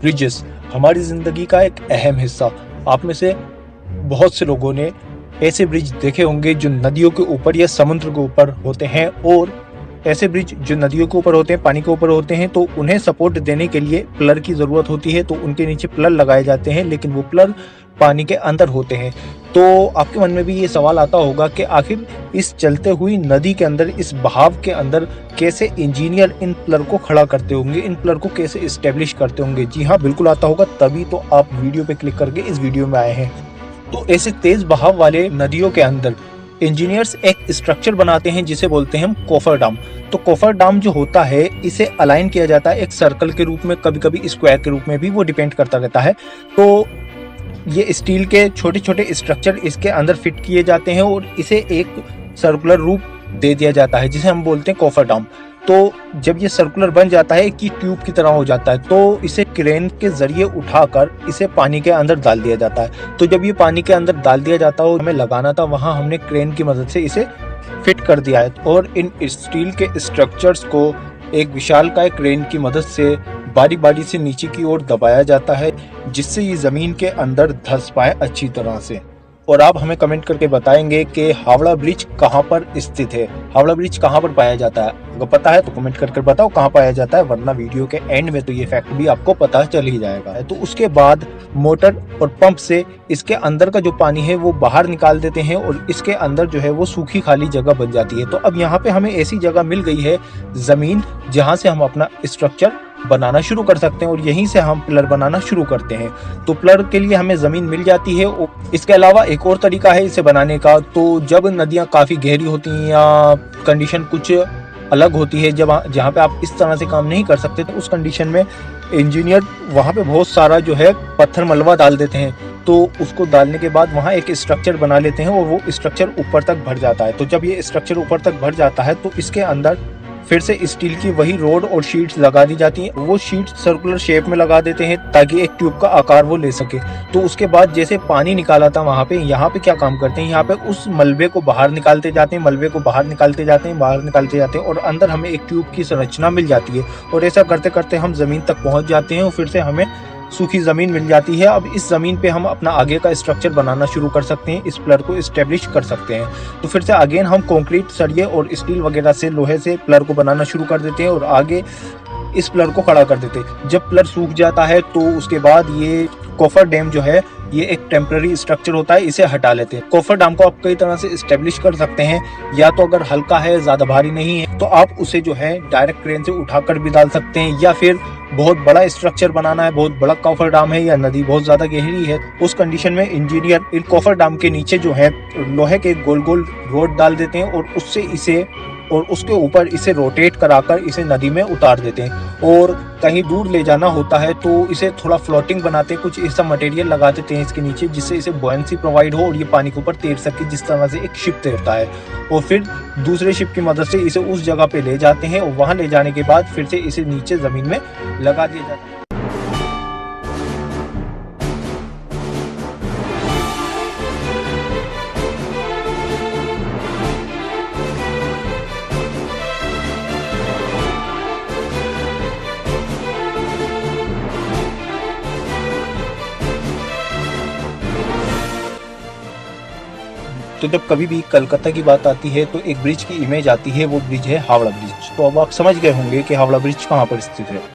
Bridges हमारी ज़िंदगी का एक अहम हिस्सा। आप में से बहुत से लोगों ने ऐसे ब्रिज देखे होंगे जो नदियों के ऊपर या समुद्र के ऊपर होते हैं, और ऐसे ब्रिज जो नदियों के ऊपर होते हैं, पानी के ऊपर होते हैं, तो उन्हें सपोर्ट देने के लिए पिलर की ज़रूरत होती है, तो उनके नीचे पिलर लगाए जाते हैं, लेकिन वो पिलर पानी के अंदर होते हैं। तो आपके मन में भी ये सवाल आता होगा कि आखिर इस चलते हुई नदी के अंदर, इस बहाव के अंदर कैसे इंजीनियर इन पिलर को खड़ा करते होंगे, इन पिलर को कैसे इस्टेब्लिश करते होंगे। जी हाँ, बिल्कुल आता होगा, तभी तो आप वीडियो पे क्लिक करके इस वीडियो में आए हैं। तो ऐसे तेज बहाव वाले नदियों के अंदर इंजीनियर्स एक स्ट्रक्चर बनाते हैं जिसे बोलते हैं हम कोफर डाम। तो कोफर डाम जो होता है, इसे अलाइन किया जाता है एक सर्कल के रूप में, कभी कभी स्क्वायर के रूप में भी, वो डिपेंड करता रहता है। तो ये स्टील के छोटे छोटे स्ट्रक्चर इसके अंदर फिट किए जाते हैं और इसे एक सर्कुलर रूप दे दिया जाता है जिसे हम बोलते हैं कोफर डाम। तो जब ये सर्कुलर बन जाता है कि ट्यूब की तरह हो जाता है, तो इसे क्रेन के जरिए उठाकर इसे पानी के अंदर डाल दिया जाता है। तो जब ये पानी के अंदर डाल दिया जाता है, हमें लगाना था, वहां हमने क्रेन की मदद से इसे फिट कर दिया है। और इन स्टील के स्ट्रक्चर्स को एक विशालकाय क्रेन की मदद से बारी बारी से नीचे की ओर दबाया जाता है, जिससे ये जमीन के अंदर धंस पाए अच्छी तरह से। और आप हमें कमेंट करके बताएंगे कि हावड़ा ब्रिज कहाँ पर स्थित है, हावड़ा ब्रिज कहाँ पर पाया जाता है। अगर पता है तो कमेंट करके बताओ कहाँ पाया जाता है, वरना वीडियो के एंड में तो ये फैक्ट भी आपको पता चल ही जाएगा। तो उसके बाद मोटर और पंप से इसके अंदर का जो पानी है वो बाहर निकाल देते हैं और इसके अंदर जो है वो सूखी खाली जगह बन जाती है। तो अब यहाँ पे हमें ऐसी जगह मिल गई है, जमीन, जहाँ से हम अपना स्ट्रक्चर बनाना शुरू कर सकते हैं और यहीं से हम पिलर बनाना शुरू करते हैं। तो पिलर के लिए हमें जमीन मिल जाती है। इसके अलावा एक और तरीका है इसे बनाने का। तो जब नदियां काफी गहरी होती हैं या कंडीशन कुछ अलग होती है, जब जहाँ पे आप इस तरह से काम नहीं कर सकते, तो उस कंडीशन में इंजीनियर वहाँ पे बहुत सारा जो है पत्थर मलबा डाल देते हैं। तो उसको डालने के बाद वहाँ एक स्ट्रक्चर बना लेते हैं और वो स्ट्रक्चर ऊपर तक भर जाता है। तो जब ये स्ट्रक्चर ऊपर तक भर जाता है, तो इसके अंदर फिर से स्टील की वही रोड और शीट्स लगा दी जाती हैं। वो शीट सर्कुलर शेप में लगा देते हैं ताकि एक ट्यूब का आकार वो ले सके। तो उसके बाद जैसे पानी निकाला था वहाँ पे, यहाँ पे क्या काम करते हैं, यहाँ पे उस मलबे को बाहर निकालते जाते हैं, मलबे को बाहर निकालते जाते हैं, बाहर निकालते जाते हैं, और अंदर हमें एक ट्यूब की संरचना मिल जाती है। और ऐसा करते करते हम जमीन तक पहुँच जाते हैं और फिर से हमें सूखी जमीन मिल जाती है। अब इस जमीन पे हम अपना आगे का स्ट्रक्चर बनाना शुरू कर सकते हैं, इस पिलर को एस्टेब्लिश कर सकते हैं। तो फिर से अगेन हम कंक्रीट, सरिये और स्टील वगैरह से, लोहे से पिलर को बनाना शुरू कर देते हैं और आगे इस पिलर को खड़ा कर देते हैं। जब पिलर सूख जाता है तो उसके बाद ये कोफर डैम जो है, ये एक टेम्पररी स्ट्रक्चर होता है, इसे हटा लेते हैं। कोफर डैम को आप कई तरह से एस्टेब्लिश कर सकते हैं, या तो अगर हल्का है, ज्यादा भारी नहीं है, तो आप उसे जो है डायरेक्ट क्रेन से उठाकर भी डाल सकते हैं, या फिर बहुत बड़ा स्ट्रक्चर बनाना है, बहुत बड़ा कोफर डैम है या नदी बहुत ज्यादा गहरी है, उस कंडीशन में इंजीनियर इन कोफर डैम के नीचे जो है लोहे के गोल गोल रोड डाल देते हैं और उससे इसे, और उसके ऊपर इसे रोटेट कराकर इसे नदी में उतार देते हैं। और कहीं दूर ले जाना होता है तो इसे थोड़ा फ्लोटिंग बनाते हैं, कुछ ऐसा मटेरियल लगा देते हैं इसके नीचे जिससे इसे बुओयेंसी प्रोवाइड हो और ये पानी के ऊपर तैर सके, जिस तरह से एक शिप तैरता है। और फिर दूसरे शिप की मदद से इसे उस जगह पे ले जाते हैं और वहां ले जाने के बाद फिर से इसे नीचे जमीन में लगा दिया जाता है। तो जब कभी भी कलकत्ता की बात आती है तो एक ब्रिज की इमेज आती है, वो ब्रिज है हावड़ा ब्रिज। तो अब आप समझ गए होंगे कि हावड़ा ब्रिज कहाँ पर स्थित है।